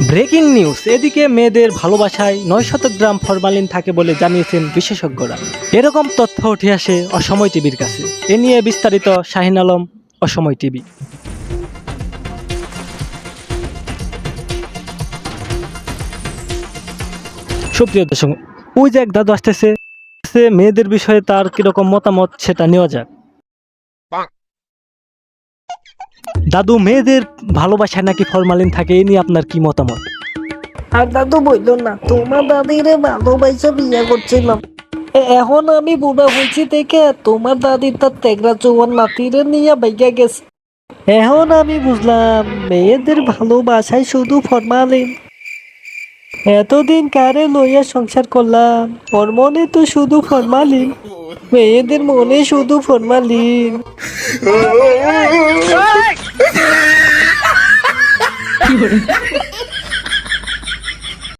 Breaking news, এদিকে মেয়েদের ভালোবাসায় 900 গ্রাম ফরমালিন থাকে বলে জানিয়েছেন বিশেষজ্ঞরা। এরকম তথ্য উঠে আসে অসময় টিভির কাছে। এ নিয়ে বিস্তারিত শাহিন আলম, অসময় টিভি। সুপ্রিয় দর্শক, ওই যে এক দাদু আসতেছে, মেয়েদের বিষয়ে তার কিরকম মতামত সেটা নেওয়া যাক। দাদু, মেয়েদের ভালোবাসায় নাকি ফরমালিন থাকে, এ নিয়ে আপনার কি মতামত? আর দাদু বললো না, তোমার দাদিরে ভালোবাসা বিয়ে করছিলাম। এখন আমি বুড়া হয়েছি দেখে তোমার দাদির তার তেগরা চৌয়ান নাতিরে নিয়ে বাইয়া গেছে। এখন আমি বুঝলাম মেয়েদের ভালোবাসায় শুধু ফরমালিন। এতদিন কারে লইয়া সংসার করলাম, ওর মনে তো শুধু ফরমালিন, মেয়েদের মনে শুধু ফরমালিন।